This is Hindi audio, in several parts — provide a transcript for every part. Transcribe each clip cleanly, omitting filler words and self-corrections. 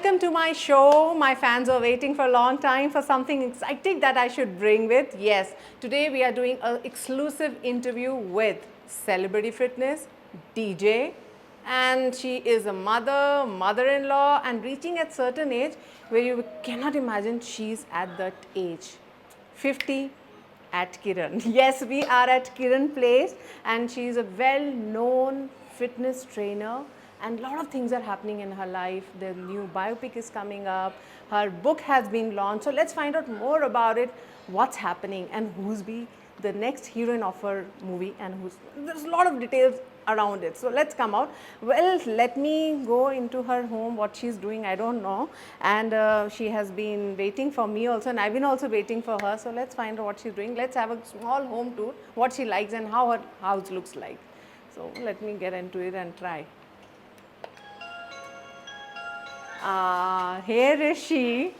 welcome to my show. My fans are waiting for a long time for something exciting that I should bring with. Yes, today we are doing an exclusive interview with celebrity fitness, DJ, and she is a mother, mother-in-law, and reaching at certain age where you cannot imagine she's at that age. 50 at Kiran. Yes, we are at Kiran Place, and she is a well-known fitness trainer. And a lot of things are happening in her life. The new biopic is coming up. Her book has been launched. So let's find out more about it, what's happening, and who's be the next heroine of her movie, and there's a lot of details around it. So let's come out. Well, let me go into her home, what she's doing, I don't know. And she has been waiting for me also, and I've been also waiting for her. So let's find out what she's doing. Let's have a small home tour, what she likes and how her house looks like. So let me get into it and try. Here is she,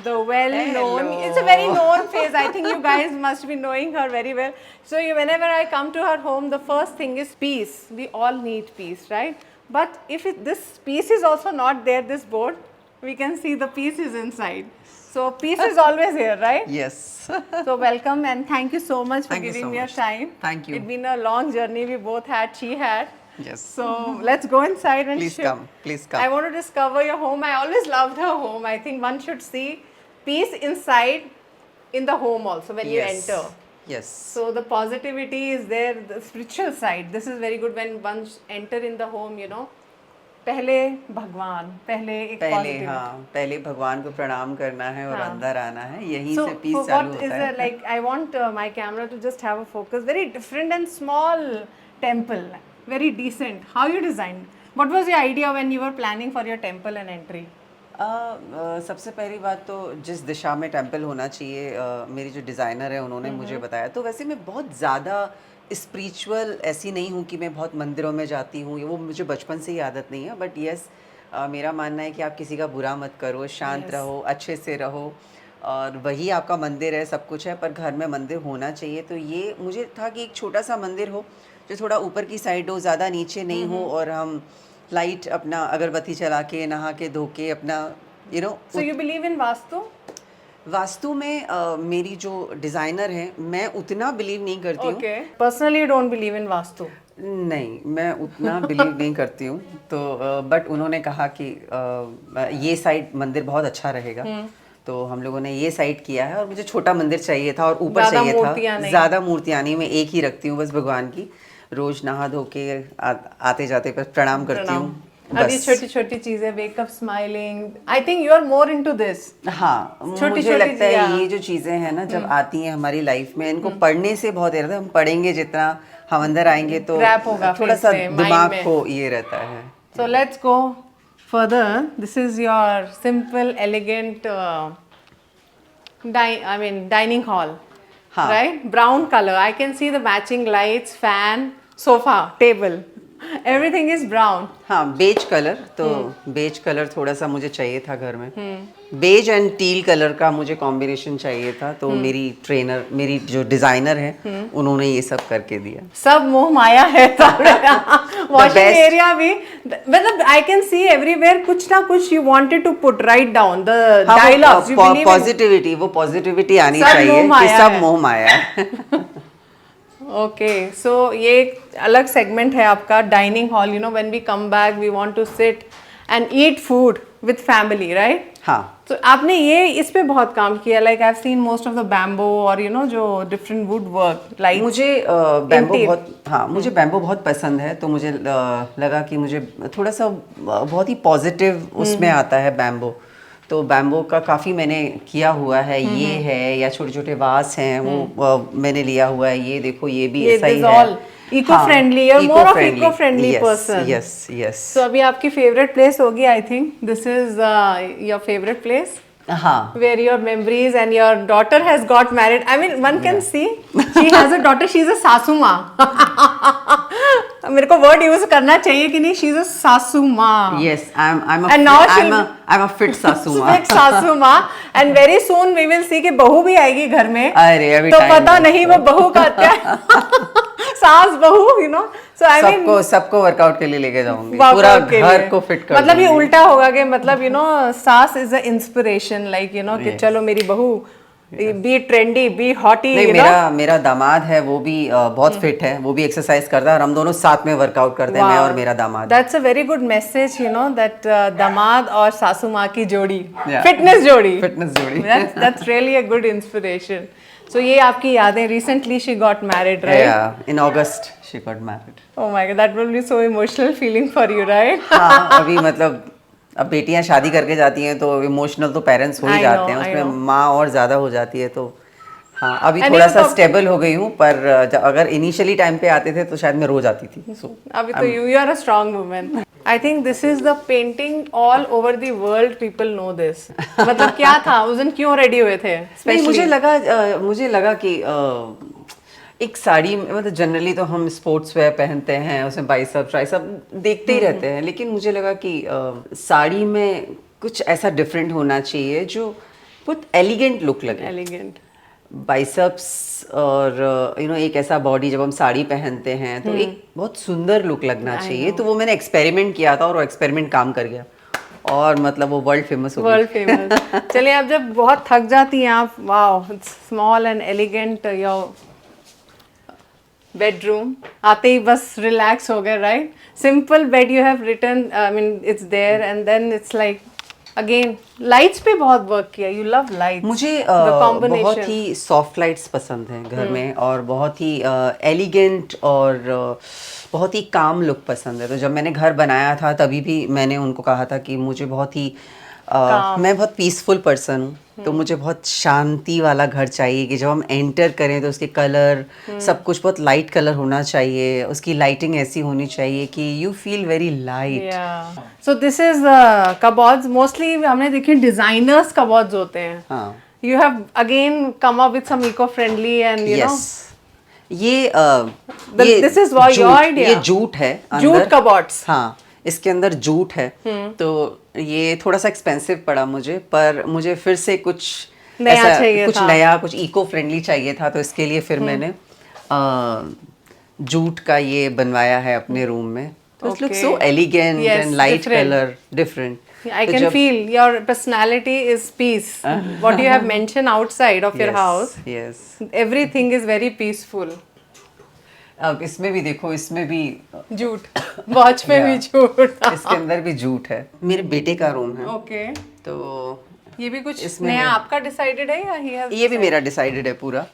the well-known. Hello. It's a very known face. I think you guys must be knowing her very well. So whenever I come to her home, the first thing is peace. We all need peace, right? But if this peace is also not there, this board, we can see the peace is inside. So peace is always here, right? Yes. So welcome and thank you so much for giving me your time. Thank you. It's been a long journey we both had, she had. Yes. So let's go inside and Please come. Please come. I want to discover your home. I always loved her home. I think one should see peace inside in the home also when you enter. Yes. So the positivity is there, the spiritual side. This is very good when one enter in the home, you know. पहले भगवान, पहले एक पहले पहले भगवान को प्रणाम करना है और अंदर आना है, यहीं से पीस so चालू what होता is है. it like? I want my camera to just have a focus. Very different and small temple. Very decent. How you designed? What was your idea when you were planning for your temple and entry? सबसे पहली बात तो जिस दिशा में टेम्पल होना चाहिए, मेरी जो डिज़ाइनर है उन्होंने मुझे बताया. तो वैसे मैं बहुत ज़्यादा स्पिरिचुअल ऐसी नहीं हूँ कि मैं बहुत मंदिरों में जाती हूँ, वो मुझे बचपन से ही आदत नहीं है. बट यस, मेरा मानना है कि आप किसी का बुरा मत करो, शांत रहो, अच्छे से रहो, और वही आपका मंदिर है, सब कुछ है. पर घर में मंदिर होना चाहिए. तो ये मुझे था कि एक छोटा सा मंदिर हो जो थोड़ा ऊपर की साइड हो, ज़्यादा नीचे नहीं हो, और हम लाइट अपना अगरबत्ती चला के, नहा के, धो के अपना So you believe in vastu? Vastu में मेरी जो डिज़ाइनर है, मैं उतना बिलीव नहीं करती हूँ. Okay. Personally, you don't believe in vastu? नहीं, मैं उतना बिलीव नहीं करती हूँ. तो बट उन्होंने कहा कि ये साइड मंदिर बहुत अच्छा रहेगा. तो हम लोगों ने ये साइड किया है, और मुझे छोटा मंदिर चाहिए था और ऊपर चाहिए था. ज़्यादा मूर्तियाँ नहीं, मैं एक ही रखती हूँ बस भगवान की. रोज नहा धो के आते जाते पर प्रणाम करती हूँ. और ये छोटी छोटी चीजें, wake up smiling, I think you are more into this. हाँ, मुझे लगता है ये जो चीज़ें हैं ना, जब आती हैं हमारी लाइफ में, इनको पढ़ने से बहुत रहता है. हम पढ़ेंगे जितना, हम अंदर आएंगे तो थोड़ा सा दिमाग को ये रहता है. So let's go further. This is your simple elegant dining hall, right? Brown color. I can see the matching lights, fan, sofa, table. Everything is brown. हाँ, बेज कलर. तो बेज कलर थोड़ा सा मुझे चाहिए था घर में. बेज एंड टील कलर का मुझे कॉम्बिनेशन चाहिए था. तो मेरी ट्रेनर, मेरी जो डिजाइनर है, उन्होंने ये सब करके दिया. सब मोह माया है. वॉशिंग एरिया भी, मतलब आई कैन सी एवरीवेयर कुछ ना कुछ you wanted to put right down the dialogues. Positivity, वो पॉजिटिविटी आनी चाहिए कि सब मोह माया है. ओके, सो ये एक अलग सेगमेंट है आपका dining hall. You know when we come back we want to sit and eat food with family, right? हाँ. तो आपने ये इस पे बहुत काम किया. Like I have seen most of the bamboo और यू नो जो डिफरेंट वुड वर्क. लाइक मुझे बैम्बो बहुत, हाँ, मुझे बैम्बो बहुत पसंद है. तो मुझे लगा कि मुझे थोड़ा सा बहुत ही पॉजिटिव उसमें आता है बैम्बो. तो बैम्बो का काफ़ी मैंने किया हुआ है. ये है, या छोटे छोटे वास हैं, वो मैंने लिया हुआ है. ये देखो, ये भी ऐसा ही है. इको फ्रेंडली, और more of eco friendly person. Yes yes. So अभी आपकी फेवरेट प्लेस होगी, I think this is your favourite place. हाँ. Where your memories and your daughter has got married. I mean, one can see she has a daughter. She's a सासू माँ. मेरे को word use करना चाहिए कि नहीं? She's a सासू माँ. Yes, I'm a fit सासू माँ. Fit सासू माँ. And very soon we will see कि बहू भी आएगी घर में. अरे अभी तो पता नहीं वो बहू का क्या. सास बहू, you know. So I mean, सबको वर्कआउट के लिए लेके जाऊंगी, workout पूरा के घर लिए। को फिट कर मतलब ये दूंगी। उल्टा होगा कि मतलब यू नो सास is a inspiration, like you know कि Yes. चलो मेरी बहू बी ट्रेंडी बी हॉटी, नहीं, यू नो. मेरा दामाद है, वो भी बहुत फिट है, वो भी एक्सरसाइज करता है और हम दोनों साथ में वर्कआउट करते हैं, मैं और मेरा दामाद। That's a very good message, you know, that दामाद और सासू माँ की जोड़ी, Yeah. फिटनेस जोड़ी, फिटनेस जोड़ी। that's really a good inspiration. So ये आपकी यादें, recently she got married, right? Yeah, in August she got married. Oh my God, that will be so emotional feeling for you, right? हाँ, अभी मतलब अब बेटियां शादी करके जाती हैं तो इमोशनल तो पेरेंट्स हो ही I जाते know, हैं, I उसमें know. माँ और ज़्यादा हो जाती है, तो हाँ अभी And थोड़ा you सा तो- स्टेबल हो गई हूँ, पर अगर इनिशियली टाइम पे आते थे तो शायद मैं रोज आती थी। So, अभी तो you are a strong woman. I think this is the painting all over the world. People know this. मतलब क्या था उस दिन, क्यों रेडी हुए थे? नहीं, Especially. मुझे लगा कि एक साड़ी मतलब जनरली तो हम स्पोर्ट्स वेयर पहनते हैं, उसमें बाइसेप ट्राइसेप देखते ही रहते हैं, लेकिन मुझे लगा कि साड़ी में कुछ ऐसा डिफरेंट होना चाहिए जो बहुत एलिगेंट लुक लगे। Elegant. बाइसेप्स और यू नो एक ऐसा बॉडी जब हम साड़ी पहनते हैं तो एक बहुत सुंदर लुक लगना I चाहिए, know. तो वो मैंने एक्सपेरिमेंट किया था और वो एक्सपेरिमेंट काम कर गया और मतलब वो वर्ल्ड फेमस हो गई। World famous. चलिए, अब जब बहुत थक जाती हैं आप, wow, small and elegant your bedroom, आते ही बस रिलैक्स हो गए, right? Simple bed you have written, I mean it's there and then it's like again lights पे बहुत वर्क किया, यू लव लाइट्स, मुझे द बहुत कॉम्बिनेशन। ही सॉफ्ट लाइट्स पसंद हैं घर में, और बहुत ही एलिगेंट और बहुत ही काम लुक पसंद है। तो जब मैंने घर बनाया था तभी भी मैंने उनको कहा था कि मुझे बहुत ही मैं बहुत पीसफुल पर्सन हूँ, तो मुझे बहुत शांति वाला घर चाहिए कि जब हम एंटर करें तो उसके कलर सब कुछ बहुत लाइट कलर होना चाहिए, उसकी लाइटिंग ऐसी होनी चाहिए कि you feel very light. So this is cupboards, mostly हमने देखे डिजाइनर्स कबॉर्ड्स होते हैं। हाँ, You have again come up with some eco-friendly and you know. ये This is what your idea. ये जूट है अंदर। जूट कबॉर्ड्स। हाँ, इसके अंदर जूट है, तो ये थोड़ा सा एक्सपेंसिव पड़ा मुझे, पर मुझे फिर से कुछ नया ऐसा चाहिए कुछ था। नया, कुछ इको फ्रेंडली चाहिए था, तो इसके लिए फिर मैंने जूट का ये बनवाया है अपने रूम में। तो it looks so elegant Yes, and light different. Colour, different. I can feel your personality is peace. What you have mentioned outside of your house, yes. everything is very peaceful. अब इसमें भी देखो, इसमें भी जूट, वॉच में भी जूट। इसके अंदर भी जूट है। मेरे बेटे का रूम है, ओके, तो ये भी कुछ इसमें नया है। आपका डिसाइडेड है या he has ये भी मेरा डिसाइडेड है पूरा,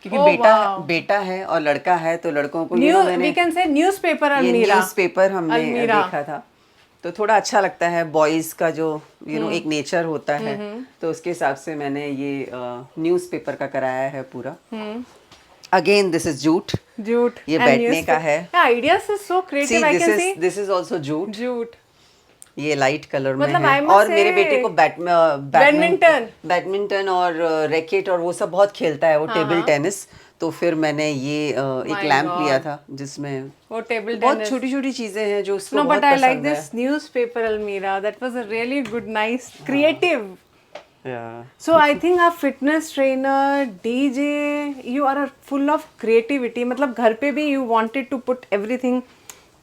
क्योंकि Oh, wow. बेटा है और लड़का है, तो लड़कों को न्यू मैंने we can say newspaper ये अलमीरा। न्यूज़पेपर हमने अलमीरा। देखा था, तो थोड़ा अच्छा लगता है। बॉयज का जो एक नेचर होता है, तो उसके हिसाब से मैंने ये न्यूज़पेपर का कराया है पूरा। Again this is jute, jute, ये and बैठने newspaper. का है। Ideas is so creative, I can see. This is also jute, jute, ये लाइट कलर में मतलब है। I must और मेरे say, बेटे को बैडमिंटन। बैडमिंटन और रैकेट और वो सब बहुत खेलता है, वो टेबल टेनिस। तो फिर मैंने ये एक My लैंप लिया God. था जिसमें वो टेबल बहुत टेनिस। छोटी छोटी चीजें हैं जो उसको No, बहुत but I like पसंद है। this newspaper Almira. That was a really good, nice, creative. Yeah. So I think a fitness trainer, DJ, you are full of creativity. मतलब घर पे भी you wanted to put everything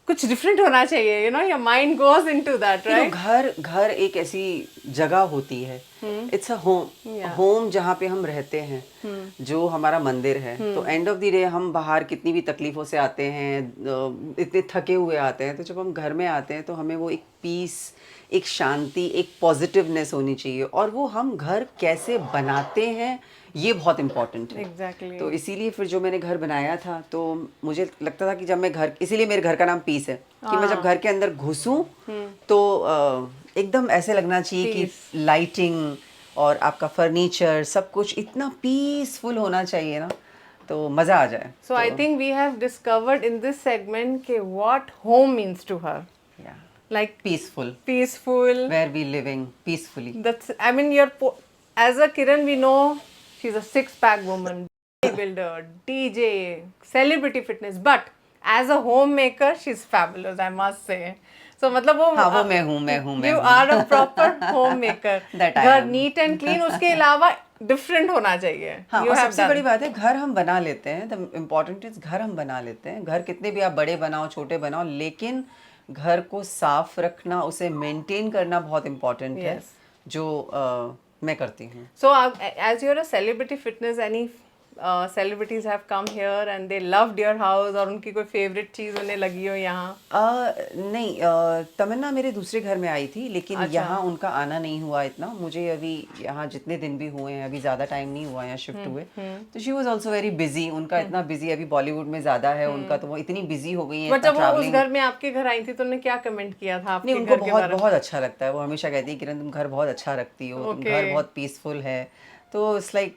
कुछ डिफरेंट होना चाहिए, you know, your mind goes into that, You know, right? घर एक ऐसी जगह होती है, इट्स अ होम जहाँ पे हम रहते हैं, जो हमारा मंदिर है। तो एंड ऑफ द डे हम बाहर कितनी भी तकलीफों से आते हैं, इतने थके हुए आते हैं, तो जब हम घर में आते हैं तो हमें वो एक पीस, एक शांति, एक पॉजिटिवनेस होनी चाहिए, और वो हम घर कैसे बनाते हैं ये बहुत इम्पोर्टेंट है। Exactly. तो इसीलिए फिर जो मैंने घर बनाया था, तो मुझे लगता था कि जब मैं घर, इसीलिए मेरे घर का नाम पीस है, कि मैं जब घर के अंदर घुसूं तो एकदम ऐसे लगना चाहिए कि लाइटिंग और आपका फर्नीचर सब कुछ इतना पीसफुल होना चाहिए ना, तो मज़ा आ जाए। So I think we have discovered in this segment के what home means to her. Like peaceful, peaceful. where we living peacefully. That's, I mean, as a Kiran, we know she's a six-pack woman, builder, DJ, celebrity fitness. But as a homemaker, she's fabulous, I must say. So मतलब वो हाँ, वो मैं हूँ You are a proper homemaker. That I घर am. नीट एंड क्लीन, उसके अलावा डिफरेंट होना चाहिए. हाँ, You और have सबसे done. बड़ी बात है घर हम बना लेते हैं. द इम्पोर्टेंट इज घर हम बना लेते हैं. घर कितने भी आप बड़े बनाओ छोटे बनाओ, लेकिन घर को साफ रखना, उसे मेंटेन करना बहुत इम्पोर्टेंट है, Yes. जो मैं करती हूँ. So, as you're a celebrity fitness, any celebrities have come here and they loved your house, और उनकी कोई favorite चीज़ उन्हें लगी हो यहाँ? नहीं, तमन्ना मेरे दूसरे घर में आई थी, लेकिन अच्छा. यहाँ उनका आना नहीं हुआ इतना. मुझे अभी यहाँ जितने दिन भी हुए हैं, अभी ज़्यादा टाइम नहीं हुआ यहाँ शिफ्ट हुए, तो she was also very busy. उनका इतना बिजी, अभी बॉलीवुड में ज़्यादा है उनका, तो वो इतनी बिजी हो गई है, बट इतना जब वो उस ट्रैवलिंग. घर में आपके घर आई थी तो उन्होंने क्या कमेंट किया था आपके नहीं, उनको घर के बहुत बारे में? बहुत अच्छा लगता है. वो हमेशा कहती है किरण तुम घर बहुत अच्छा रखती हो, तुम Okay. घर बहुत पीसफुल है. तो it's like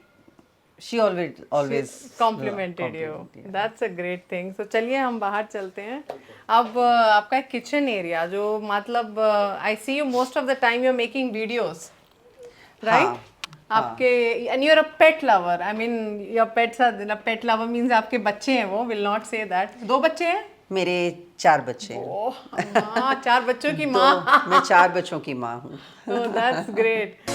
she always complimented you. That's a great thing. So चलिए हम बाहर चलते हैं. अब आपका किचन एरिया जो मतलब I see you most of the time you are making videos, right? आपके and you are a pet lover. I mean your pets are, pet lover means आपके बच्चे हैं, वो विल नॉट से दैट. 2 बच्चे हैं? मेरे 4 बच्चे हैं. ओह माँ, 4 बच्चों की तो माँ. मैं 4 बच्चों की माँ हूँ. Oh, that's great.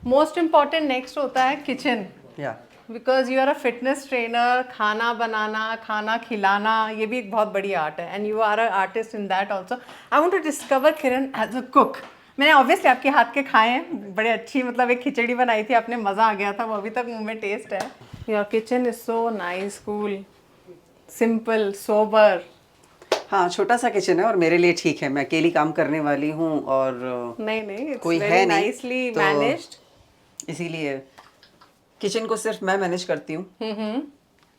Most important next होता है किचन, या because you are a fitness trainer. खाना बनाना, खाना खिलाना, ये भी एक बहुत बड़ी आर्ट है, and you are a artist in that also. I want to discover Kiran as a cook. मैंने ऑब्वियसली आपके हाथ के खाए हैं, बड़े अच्छी, मतलब एक खिचड़ी बनाई थी आपने, मज़ा आ गया था, वो अभी तक मुंह में टेस्ट है. Your kitchen is so nice, cool, simple, sober. हाँ, छोटा सा किचन है और मेरे लिए ठीक है. मैं अकेली काम करने वाली हूँ और नहीं, इट्स कोई है वेरी नहीं, नाइसली तो मैनेज्ड. इसीलिए किचन को सिर्फ मैं मैनेज करती हूँ.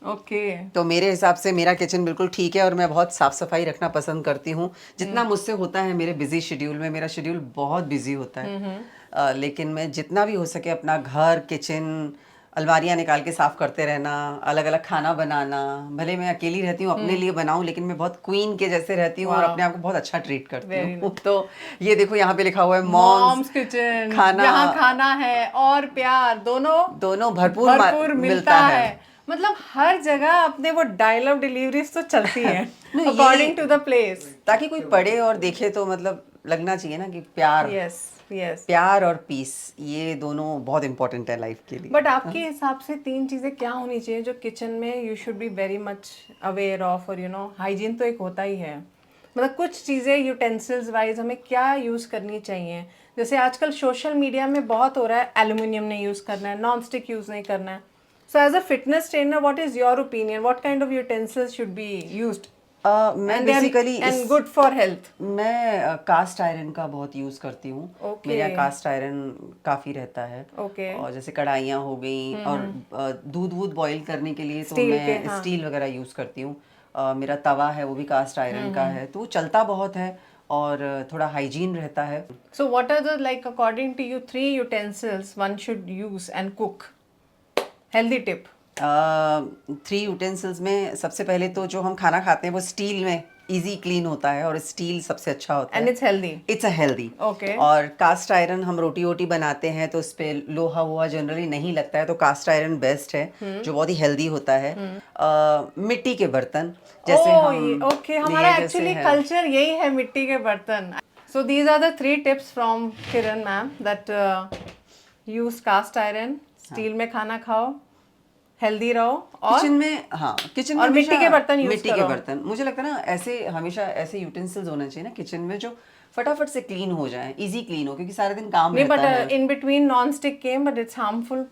ओके. तो मेरे हिसाब से मेरा किचन बिल्कुल ठीक है, और मैं बहुत साफ सफाई रखना पसंद करती हूँ जितना मुझसे होता है. मेरे बिजी शेड्यूल में, मेरा शेड्यूल बहुत बिजी होता है, लेकिन मैं जितना भी हो सके अपना घर, किचन, अलमारियाँ निकाल के साफ करते रहना, अलग अलग खाना बनाना. भले मैं अकेली रहती हूँ, अपने लिए बनाऊँ, लेकिन मैं बहुत क्वीन के जैसे रहती हूँ और अपने आप को बहुत अच्छा ट्रीट करती हूँ. तो ये देखो यहाँ पे लिखा हुआ है मॉम्स किचन, खाना, जहाँ खाना है और प्यार दोनों भरपूर भरपूर मिलता है. मतलब हर जगह अपने वो डायलॉग डिलीवरीज तो चलती है अकॉर्डिंग टू द प्लेस, ताकि कोई पढ़े और देखे तो मतलब लगना चाहिए ना कि प्यार. Yes yes. प्यार और पीस, ये दोनों बहुत इंपॉर्टेंट है लाइफ के लिए. बट आपके हिसाब से 3 चीज़ें क्या होनी चाहिए जो किचन में you should be very much aware of, और यू नो हाइजीन तो एक होता ही है. मतलब कुछ चीज़ें यूटेंसिल्स वाइज हमें क्या यूज़ करनी चाहिए. जैसे आजकल सोशल मीडिया में बहुत हो रहा है, एल्यूमिनियम नहीं यूज़ करना है, नॉन स्टिक यूज़ नहीं करना है. So as a fitness trainer, what is your opinion, what kind of utensils should be used मैं basically and good for health? मैं कास्ट आयरन का बहुत यूज़ करती हूँ. Okay. मेरे यहाँ कास्ट आयरन काफ़ी रहता है. Okay. और जैसे कढ़ाइयाँ हो गई, और दूध बॉईल करने के लिए तो Steel मैं के, हाँ. स्टील वगैरह यूज़ करती हूँ. मेरा तवा है वो भी कास्ट आयरन का है, तो वो चलता बहुत है और थोड़ा हाइजीन रहता है. So what are the, like according to you, 3 utensils one should use and cook? Healthy tip. 3 utensils में सबसे पहले तो जो हम खाना खाते हैं वो स्टील में इजी क्लीन होता है, और स्टील सबसे अच्छा होता And है. it's healthy. It's a healthy. Okay. और कास्ट आयरन हम रोटी वोटी बनाते हैं तो उस पे लोहा वोहा जनरली नहीं लगता है, तो कास्ट आयरन बेस्ट है, जो बहुत ही हेल्दी होता है. मिट्टी के बर्तन जैसे ओके, हमारा एक्चुअली कल्चर यही है, मिट्टी के बर्तन. So these are the 3 tips from Kiran ma'am, that use cast iron, steel में खाना खाओ, हेल्दी रहो, और किचन में, हाँ किचन में और मिट्टी के बर्तन यूज मिट्टी करो. के बर्तन, मुझे लगता है ना ऐसे हमेशा ऐसे यूटेंसिल्स होने चाहिए ना किचन में जो फटाफट से क्लीन हो जाए, इजी क्लीन हो, क्योंकि सारे दिन काम नहीं, रहता है. But in between non stick came, but it's harmful.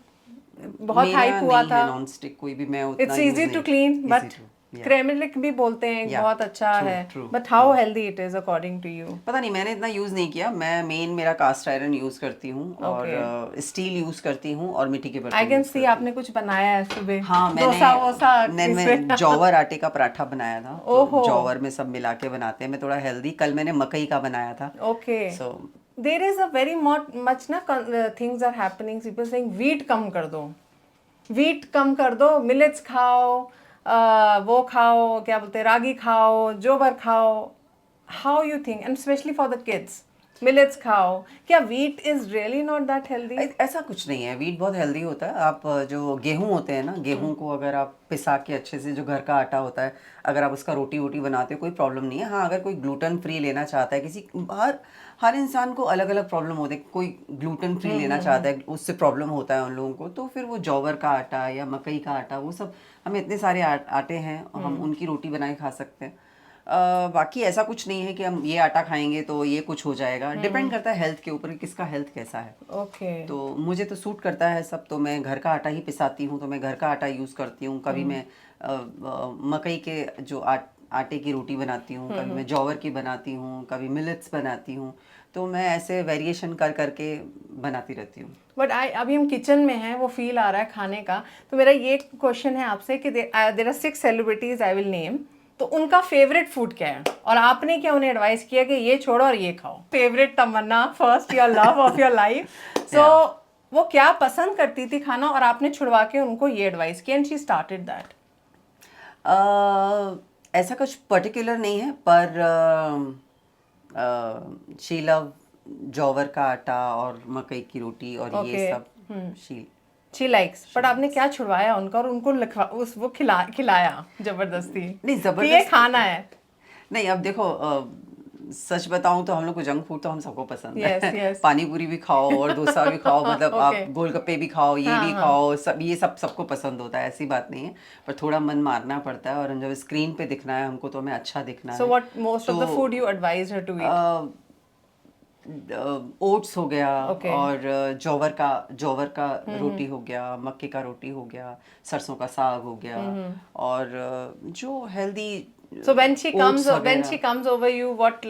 बहुत हाइप हुआ था. नॉन स्टिक कोई भी मैं उतना it's easy to clean, but ceramic भी बोलते हैं बहुत अच्छा है, but how healthy it is according to you? पता नहीं, मैंने इतना यूज नहीं किया. मैं मेन मेरा कास्ट आयरन यूज करती हूँ, और स्टील यूज करती हूँ, और मिट्टी के बर्तन. आई कैन सी आपने कुछ बनाया है सुबह. हाँ, मैंने जौवर आटे का पराठा बनाया था. तो जौवर में सब मिला के बनाते हैं, मैं थोड़ा हेल्दी. कल मैंने मकई का बनाया था. Okay. So there is a very much ना things are happening, people saying wheat कम कर दो, व्हीट कम कर दो, मिलेट्स खाओ, वो खाओ, क्या बोलते हैं, रागी खाओ, जोबर खाओ. How you think, and specially for the kids, millets खाओ। क्या wheat is really not that healthy? ऐसा कुछ नहीं है, वीट बहुत हेल्दी होता है। आप जो गेहूं होते हैं ना, गेहूं को अगर आप पिसा के अच्छे से, जो घर का आटा होता है, अगर आप उसका रोटी वोटी बनाते हो कोई प्रॉब्लम नहीं है। हाँ, अगर कोई ग्लूटेन फ्री लेना चाहता है, किसी हर हर इंसान को अलग अलग प्रॉब्लम होते हैं। कोई ग्लूटेन फ्री लेना चाहता है, उससे प्रॉब्लम होता है उन लोगों को, तो फिर वो जौवर का आटा या मकई का आटा, वो सब हमें इतने सारे आटे हैं, हम उनकी रोटी बनाए खा सकते हैं। बाकी ऐसा कुछ नहीं है कि हम ये आटा खाएंगे तो ये कुछ हो जाएगा। डिपेंड करता है हेल्थ के ऊपर कि किसका हेल्थ कैसा है। ओके। तो मुझे तो सूट करता है सब, तो मैं घर का आटा ही पिसाती हूँ, तो मैं घर का आटा यूज़ करती हूँ। कभी मैं मकई के जो आटे की रोटी बनाती हूँ, कभी मैं जौवर की बनाती हूँ, कभी मिलेट्स बनाती हूँ। तो मैं ऐसे वेरिएशन कर करके बनाती रहती हूँ। बट अभी हम किचन में हैं, वो फील आ रहा है खाने का। तो मेरा ये क्वेश्चन है आपसे कि there are 6 celebrities I will name, तो उनका फेवरेट फूड क्या है और आपने क्या उन्हें एडवाइस किया कि ये छोड़ो और ये खाओ? Favourite Tamannaah, first your love of your life. So वो क्या पसंद करती थी खाना और आपने छुड़वा के उनको ये एडवाइस किया एंड शी स्टार्टेड दैट? ऐसा कुछ पर्टिकुलर नहीं है, पर शी लव जौवर का आटा और मकई की रोटी और ये सब शी लाइक्स। बट आपने क्या छुड़वाया उनका और उनको वो खिलाया जबरदस्ती? नहीं, कि जबरदस्ती ये खाना है। नहीं। अब देखो, सच बताऊं तो हम लोग को जंक फूड तो हम सबको पसंद है। Yes, yes. पानी पूरी भी खाओ और डोसा भी खाओ, मतलब आप Okay. गोलगप्पे भी खाओ, ये भी खाओ, सब ये सब सबको पसंद होता है, ऐसी बात नहीं है। पर थोड़ा मन मारना पड़ता है, और जब स्क्रीन पे दिखना है हमको तो हमें अच्छा दिखना So है। what most of the food you advise her to eat? Oats हो गया, Okay. और जौवर का रोटी हो गया, मक्के का रोटी हो गया, सरसों का साग हो गया, और जो healthy So when she comes over you, what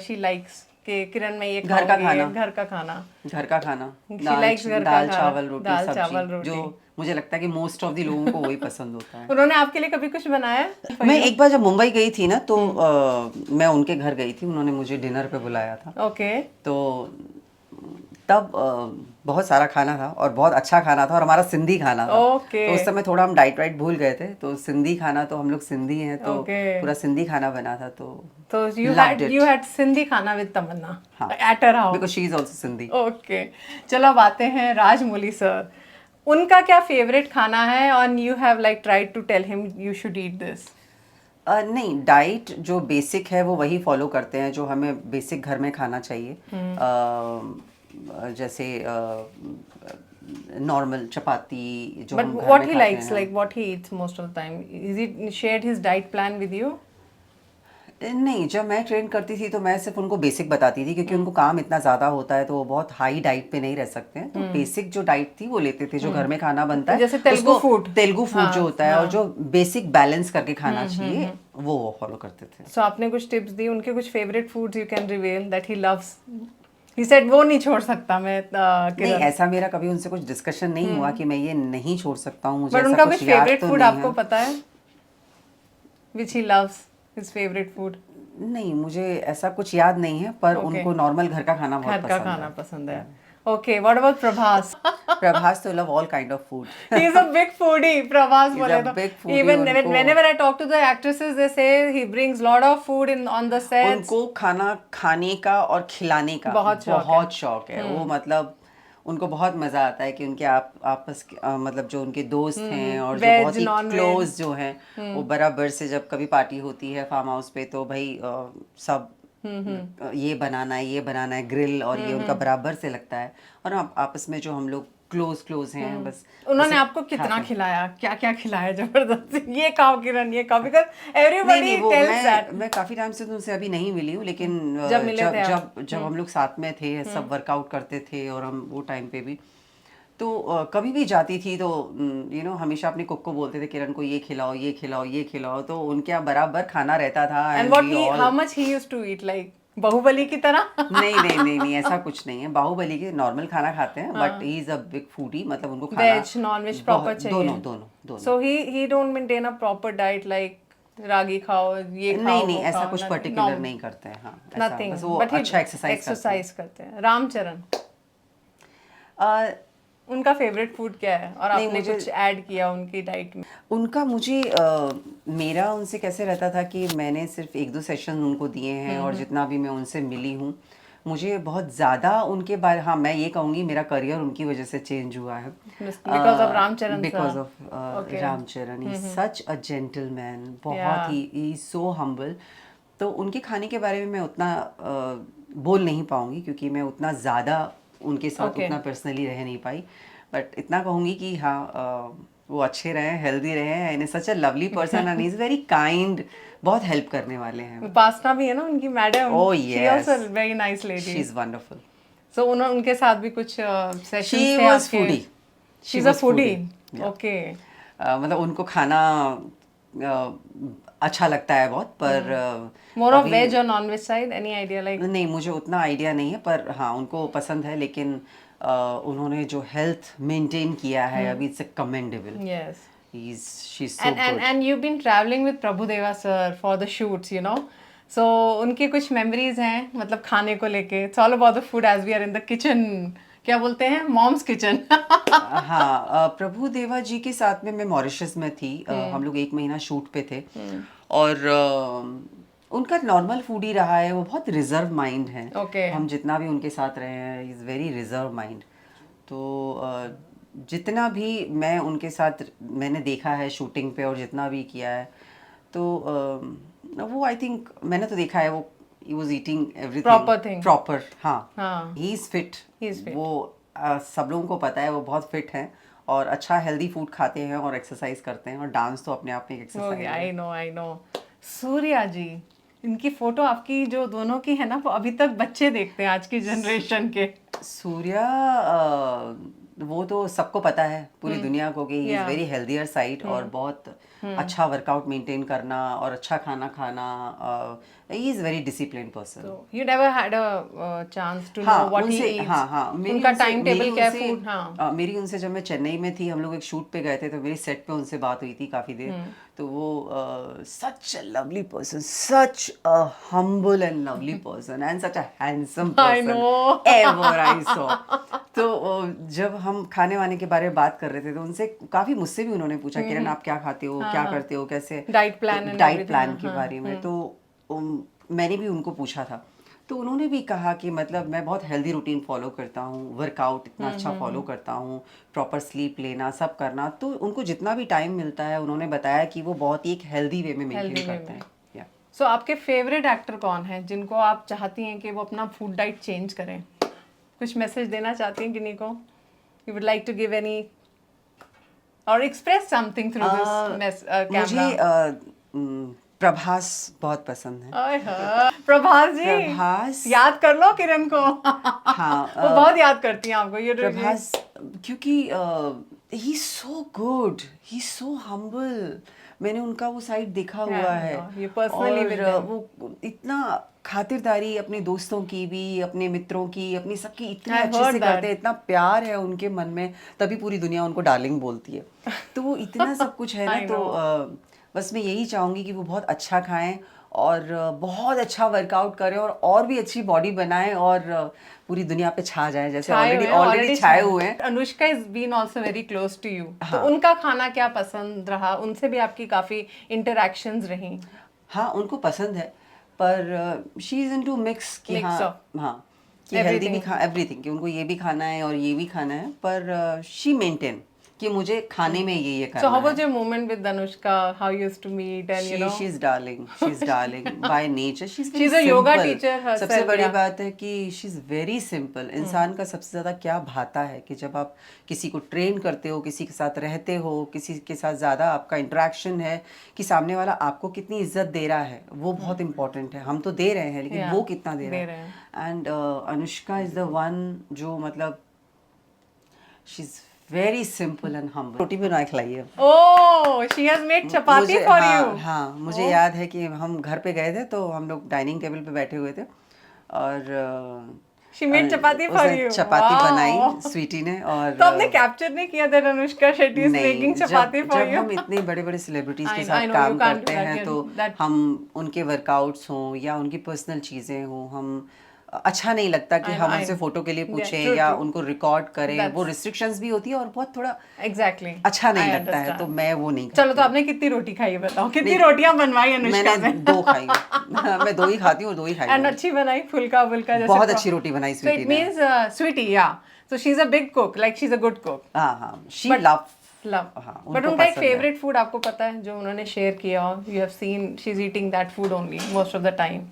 she likes? कि किरण में ये घर का खाऊंगी, खाना, घर का खाना, घर का खाना, She likes घर का दाल खाना, चावल रोटी, दाल चावल सब्जी, रोटी। जो मुझे लगता है कि मोस्ट ऑफ द लोगों को वही पसंद होता है। उन्होंने आपके लिए कभी कुछ बनाया? मैं एक बार जब मुंबई गई थी ना, तो मैं उनके घर गई थी, उन्होंने मुझे डिनर पे बुलाया था। ओके। तो तब बहुत सारा खाना था और बहुत अच्छा खाना था, और हमारा सिंधी खाना था। ओके। तो उस समय थोड़ा हम डाइट वाइट भूल गए थे, तो सिंधी खाना, तो हम लोग सिंधी हैं, तो Okay. पूरा सिंधी खाना बना था। तो you had सिंधी खाना with Tamannaah at her house. Because she is also Sindhi. Okay. चलो अब आते हैं राजमौली सर। उनका क्या फेवरेट खाना है और you have tried to tell him you should eat this? नहीं, डाइट जो बेसिक है वो वही फॉलो करते हैं जो हमें बेसिक घर में खाना चाहिए। जैसे नॉर्मल चपाती जो बट हम घर व्हाट में ही खाते लाइक्स, हैं। What he eats most of the time, is he shared his diet plan with you? नहीं, जब मैं ट्रेन करती थी तो मैं सिर्फ उनको बेसिक बताती थी, क्योंकि उनको काम इतना ज़्यादा होता है तो वो बहुत हाई डाइट पे नहीं रह सकते हैं। तो बेसिक जो डाइट थी वो लेते थे, जो घर में खाना बनता है, जैसे तेलुगु फूड जो होता है, और जो बेसिक बैलेंस करके खाना चाहिए वो फॉलो करते थे। सो आपने कुछ टिप्स दी, उनके कुछ favourite foods you can reveal that he loves? He said वो नहीं छोड़ सकता मैं। नहीं, ऐसा मेरा कभी उनसे कुछ डिस्कशन नहीं हुआ कि मैं ये नहीं छोड़ सकता हूँ। मुझे बट ऐसा उनका कुछ कुछ याद फेवरेट तो फूड नहीं आपको है। पता है which he loves, his favourite food? नहीं, मुझे ऐसा कुछ याद नहीं है, पर उनको नॉर्मल घर का खाना बहुत घर का पसंद खाना है। पसंद है। Okay, what about Prabhas? Prabhas तो love all kind of food. He is a big foodie. Prabhas He's बोले a तो big foodie, even उनको- whenever I talk to the actresses, they say he brings lot of food in on the sets. उनको खाना खाने का और खिलाने का बहुत शौक है। वो मतलब उनको बहुत मजा आता है कि उनके आपस के मतलब जो उनके दोस्त हैं और जो Veg, बहुत ही non-veg. क्लोज जो हैं, वो बराबर से जब कभी पार्टी होती है फार्म हाउस पे, तो भाई सब ये बनाना है ग्रिल, और ये उनका बराबर से लगता है। और आपस में जो हम लोग क्लोज हैं, बस उन्होंने जैसे आपको कितना खाते हैं। खिलाया, क्या क्या खिलाया जबरदस्ती? ये खाओ किरण, ये खाओ, बिकॉज नहीं, एवरीबॉडी वो टेल्स दैट। मैं काफी टाइम से तो उनसे अभी नहीं मिली हूँ, लेकिन जब मिले थे आप? जब हम लोग साथ में थे, सब वर्कआउट करते थे, और हम वो टाइम पे भी तो कभी भी जाती थी तो हमेशा अपने कुक को बोलते थे, किरण को ये खिलाओ, तो उनके यहाँ बराबर खाना रहता था। And what he how much he used to eat, like Baahubali की तरह? नहीं, ऐसा कुछ नहीं है। बाहुबली के नॉर्मल खाना खाते हैं, but he is a big foodie, मतलब उनको खाना वेज नॉन वेज प्रॉपर चाहिए? दोनों। So he don't maintain a proper diet, like ragi खाओ, ये खाओ, नहीं, ऐसा कुछ पर्टिकुलर नहीं करते हैं। हाँ, नथिंग, बस वो बट ही अच्छा एक्सरसाइज करते हैं। रामचरण, करते हैं। उनका फेवरेट फूड क्या है और नहीं, आपने कुछ ऐड किया उनकी डाइट में? उनका मुझे मेरा उनसे कैसे रहता था कि मैंने सिर्फ 1-2 सेशन उनको दिए हैं, और जितना भी मैं उनसे मिली हूँ, मुझे बहुत ज़्यादा उनके बारे, हाँ मैं ये कहूँगी मेरा करियर उनकी वजह से चेंज हुआ है, Because of Ramcharan because sir. Of Okay. Ramcharan. He such a gentleman, बहुत Yeah. He so humble. तो उनके खाने के बारे में मैं उतना बोल नहीं पाऊंगी क्योंकि मैं उतना ज़्यादा उनके साथ Okay. उतना पर्सनली रह नहीं पाई, बट इतना कहूँगी कि हाँ वो अच्छे रहे, हेल्दी रहे, and such a lovely person and is very kind, बहुत हेल्प करने वाले हैं। उपासना भी है ना उनकी madam, Oh, she yes. Also very nice she lady. Is wonderful. So उनके साथ भी कुछ सेशंस शी थे वॉज आपके? Foodie. She is a foodie. Okay. मतलब उनको खाना अच्छा लगता है बहुत, पर मोर ऑफ अभी वेज और non veg side, any idea like? नहीं, मुझे उतना आइडिया नहीं है, पर हाँ उनको पसंद है, लेकिन उन्होंने जो हेल्थ मेंटेन किया है अभी, it's commendable. Yes. She is so good. And you've been traveling with Prabhudeva sir for the shoots, you know. So उनकी कुछ मेमोरीज हैं मतलब खाने को लेके? It's all about the food as we are in the kitchen. क्या बोलते हैं? Mom's kitchen. हाँ, प्रभु देवा जी के साथ में मैं मॉरिशस में थी, हम लोग 1 महीना शूट पे थे, और उनका नॉर्मल फूड ही रहा है, वो बहुत रिजर्व माइंड है। Okay. हम जितना भी उनके साथ रहे हैं, इज़ वेरी रिजर्व माइंड। तो जितना भी मैं उनके साथ मैंने देखा है शूटिंग पे और जितना भी किया है, तो वो आई थिंक मैंने तो देखा है वो he was eating everything Proper thing. Proper. हाँ, हाँ। He is fit. He is fit. वो सब लोगों को पता है वो बहुत फिट हैं और अच्छा हेल्दी फूड खाते हैं और एक्सरसाइज करते हैं, और डांस तो अपने आप में एक एक्सरसाइज है। I know. सूर्या जी, इनकी फोटो आपकी जो दोनों की है ना, वो अभी तक बच्चे देखते हैं आज की जनरेशन के। सूर्या वो तो सबको पता है पूरी दुनिया को कि he is Yeah. Very healthier side, और बहुत अच्छा वर्कआउट मेंटेन करना और अच्छा खाना खाना। He is very discipline person. So you never had a chance to know हाँ, what he उनसे eats? हाँ उनका टाइम टेबल क्या है फूड? हाँ। मेरी उनसे जब मैं चेन्नई में थी, हम लोग एक शूट पे गए थे, तो मेरी सेट पे उनसे बात हुई थी काफ़ी देर। तो वो such a lovely person, such a humble and lovely person, and such a handsome I person know. Ever I saw. तो जब हम खाने वाने के बारे में बात कर रहे थे, तो उनसे काफ़ी, मुझसे भी उन्होंने पूछा, किरण आप क्या खाते हो, क्या करते हो, कैसे Diet plan and diet everything, plan के हाँ, बारे में। तो मैंने भी उनको पूछा था, तो उन्होंने भी कहा कि मतलब मैं बहुत हेल्दी रूटीन फॉलो करता हूँ, वर्कआउट इतना अच्छा फॉलो करता हूँ, प्रॉपर स्लीप लेना, सब करना। तो उनको जितना भी टाइम मिलता है, उन्होंने बताया कि वो बहुत ही एक हेल्दी वे में Healthy मेंटेन way करते में। हैं। या सो आपके फेवरेट एक्टर कौन है जिनको आप चाहती हैं कि वो अपना फूड डाइट चेंज करें? कुछ मैसेज देना चाहती हैं किन्हीं को? You would like to give any और एक्सप्रेस समथिंग थ्रू दिस मुझे कैमरा? प्रभास बहुत पसंद है। प्रभास जी, प्रभास, याद कर लो किरण को। हाँ, वो बहुत याद करती हैं आपको। ये प्रभास, क्योंकि ही सो गुड, ही सो हम्बल। मैंने उनका वो साइड देखा हुआ है, ये पर्सनली विद और वो इतना खातिरदारी अपने दोस्तों की भी, अपने मित्रों की, अपनी सबकी इतने I've अच्छे heard से that. करते हैं, इतना प्यार है उनके मन में, तभी पूरी दुनिया उनको डार्लिंग बोलती है। तो वो इतना सब कुछ है ना, I तो बस मैं यही चाहूँगी कि वो बहुत अच्छा खाएं और बहुत अच्छा वर्कआउट करें और भी अच्छी बॉडी बनाएं और पूरी दुनिया पे छा जाएं, जैसे ऑलरेडी छाए हुए हैं। Anushka is been also very close to you, तो उनका खाना क्या पसंद रहा? उनसे भी आपकी काफी इंटरेक्शंस रही? हाँ, उनको पसंद है, पर शी इज इनटू मिक्स कि Mix हाँ of हाँ कि हेल्दी भी everything. एवरीथिंग, कि उनको ये भी खाना है और ये भी खाना है, पर शी मेंटेन कि मुझे खाने में ये So करना how है। was your moment with Anushka? How you used to meet and you know? she's darling by nature, she's very She's a yoga simple. teacher herself, सबसे बड़ी yeah. बात है कि she's very simple. इंसान का सबसे ज़्यादा क्या भाता है कि जब आप किसी को ट्रेन करते हो, किसी के साथ रहते हो, किसी के साथ ज़्यादा आपका इंटरेक्शन है, कि सामने वाला आपको कितनी इज्जत दे रहा है, वो बहुत इंपॉर्टेंट है। हम तो दे रहे हैं, लेकिन Yeah, वो कितना दे दे रहा रहे है। And Anushka is the one जो मतलब she is very simple and humble. रोटी भी बनाए खिलाइए। Oh, she has made chapati for you. हाँ, मुझे याद है कि हम घर पे गए थे, तो हम लोग डाइनिंग टेबल पे बैठे हुए थे, और She made chapati for उसने you. Chapati Wow. बनाई स्वीटी ने। और तो आपने कैप्चर नहीं किया that Anushka Shetty is नहीं, making chapati for जब you? हम इतने बड़े बड़े सेलिब्रिटीज के I साथ know, काम you can't करते do that, हैं, yeah, तो that- हम उनके वर्कआउट्स हों या उनकी पर्सनल चीज़ें हों, हम अच्छा नहीं लगता कि हम I- उनसे फोटो के लिए पूछें true, या true. उनको रिकॉर्ड करें, That's- वो रिस्ट्रिक्शंस भी होती है और बहुत थोड़ा एग्जैक्टली अच्छा नहीं लगता है, तो मैं वो नहीं चलो, करती तो आपने कितनी रोटी खाई है बताओ, कितनी नहीं, रोटियां बनवाई अनुष्का मैंने में? 2 खाई मैं 2 ही खाती हूँ और 2 ही खाई एंड मैंने। अच्छी बनाई, फुल्का फुल्का जैसे बहुत अच्छी रोटी बनाई So it स्वीटी ने। means स्वीटी, या so she is a big cook, like she is a good cook, हाँ हाँ, शी But- लव लव। हाँ, बट उनको उनका एक पसंद है। फेवरेट फूड आपको पता है जो उन्होंने शेयर किया हो? You have seen she is eating that food only most of the time.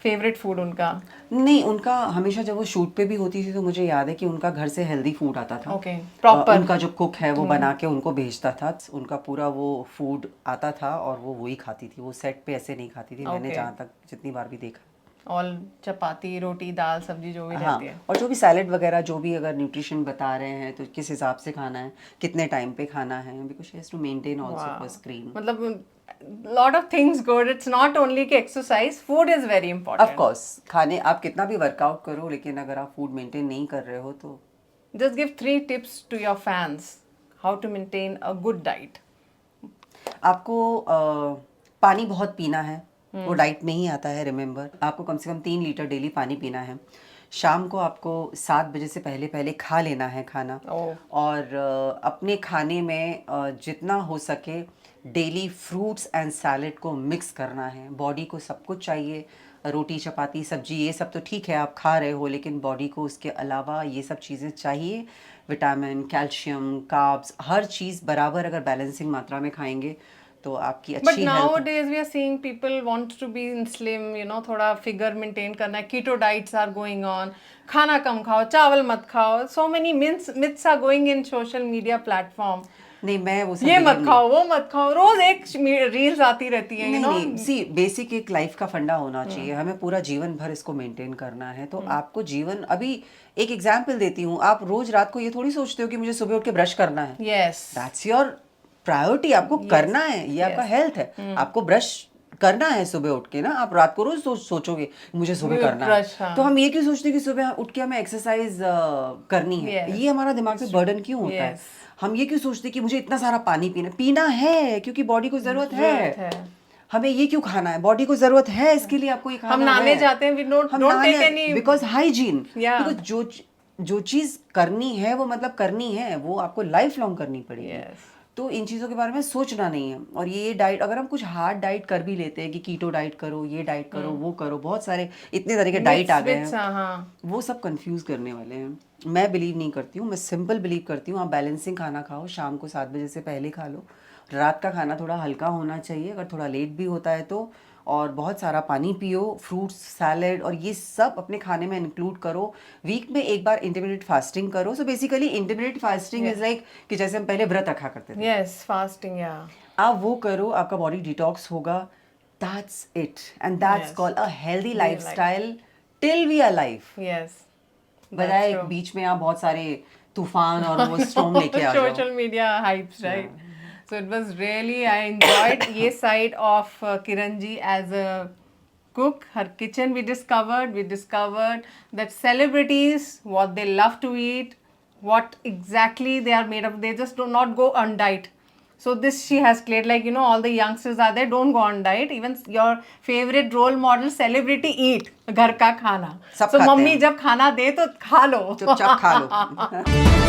Favourite food उनका? नहीं, उनका हमेशा जब वो शूट पे भी होती थी तो मुझे याद है कि उनका घर से हेल्दी फूड आता था। Okay, proper. उनका जो कुक है वो बना के उनको भेजता था, उनका पूरा वो फूड आता था और वो वही खाती थी, वो सेट पे ऐसे नहीं खाती थी, मैंने Okay. जहाँ तक जितनी बार भी देखा। ऑल चपाती रोटी दाल सब्जी जो भी हाँ, रहती है। और जो भी सैलेड वगैरह जो भी अगर न्यूट्रिशन बता रहे हैं तो किस हिसाब से खाना है, कितने टाइम पे खाना है, because she has to maintain also Wow. For screen. मतलब lot of things good, it's not only कि exercise, food is very important. Of course खाने आप कितना भी वर्कआउट करो, लेकिन अगर आप फूड मेंटेन नहीं कर रहे हो तो Just give 3 tips to your fans how to maintain a good diet. आपको पानी बहुत पीना है, वो डाइट में ही आता है, रिमेम्बर। आपको कम से कम 3 लीटर डेली पानी पीना है। शाम को आपको 7 बजे से पहले पहले खा लेना है खाना। और अपने खाने में जितना हो सके डेली फ्रूट्स एंड सैलेड को मिक्स करना है। बॉडी को सब कुछ चाहिए, रोटी चपाती सब्जी ये सब तो ठीक है आप खा रहे हो, लेकिन बॉडी को उसके अलावा ये सब चीज़ें चाहिए। विटामिन, कैल्शियम, कार्ब्स, हर चीज़ बराबर अगर बैलेंसिंग मात्रा में खाएंगे तो आपकी But अच्छी health. nowadays we are seeing people want to be in slim, you know, थोड़ा फिगर मेंटेन करना है, कीटो डाइट्स आर गोइंग ऑन, खाना कम खाओ, चावल मत खाओ, so many myths are going in social media platform. नहीं, मैं वो सब ये believe मत नहीं- खाओ, वो मत खाओ, रोज एक रील्स आती रहती है, you know. नहीं, सी बेसिक एक लाइफ का फंडा होना चाहिए, हमें पूरा जीवन भर इसको मेंटेन करना है। तो आपको जीवन, अभी एक एग्जांपल देती हूँ, आप रोज रात को ये थोड़ी सोचते हो कि मुझे सुबह उठ के ब्रश करना है। Yes. दैट्स योर प्रायोरिटी, आपको करना है, ये आपका हेल्थ है, आपको ब्रश करना है सुबह उठ के ना। आप रात को रोज सोचोगे मुझे सुबह करना है, brush, हाँ. तो हम ये क्यों सोचते हैं कि सुबह उठ के हमें एक्सरसाइज करनी है? Yes. ये हमारा दिमाग पे बर्डन क्यों होता है? Yes. हम ये क्यों सोचते हैं कि मुझे इतना सारा पानी पीना है क्योंकि बॉडी को जरूरत है। हमें ये क्यों खाना है? बॉडी को जरूरत है, इसके लिए आपको ये खाना है। हम नहाने जाते हैं, we don't take any because hygiene, Yeah. Because जो चीज करनी है वो मतलब करनी है, वो आपको लाइफ लॉन्ग करनी पड़ेगी। Yes. तो इन चीज़ों के बारे में सोचना नहीं है। और ये डाइट, अगर हम कुछ हार्ड डाइट कर भी लेते हैं कि कीटो डाइट करो, ये डाइट करो, वो करो, बहुत सारे इतने तरह के डाइट आ गए हैं, हाँ. वो सब कंफ्यूज करने वाले हैं। मैं बिलीव नहीं करती हूँ, मैं सिंपल बिलीव करती हूँ। आप बैलेंसिंग खाना खाओ, शाम को 7 बजे से पहले खा लो। रात का खाना थोड़ा हल्का होना चाहिए, अगर थोड़ा लेट भी होता है तो। और बहुत सारा पानी पियो, फ्रूट्स, सैलेड और ये सब अपने खाने में इंक्लूड करो। वीक में एक बार इंटरमिटेंट फास्टिंग करो। So basically intermittent fasting is like कि जैसे हम पहले व्रत रखा करते थे, Yes, fasting, yeah. आप वो करो, आपका बॉडी डिटॉक्स होगा। That's it, and that's Yes. Called a healthy lifestyle till we are life. Yes. बजाय बीच में आप बहुत सारे तूफान और वो स्टॉर्म लेके आ जाओ। Social media hypes, right? So it was really, I enjoyed ये side of Kiran ji as a cook. Her kitchen we discovered that celebrities, what they love to eat, what exactly they are made of. They just do not go on diet. So this she has cleared, like, you know, all the youngsters are there, don't go on diet. Even your favorite role model celebrity eat घर का खाना. सब So खाते मम्मी हैं। जब खाना दे तो खा लो. चुपचाप खा लो।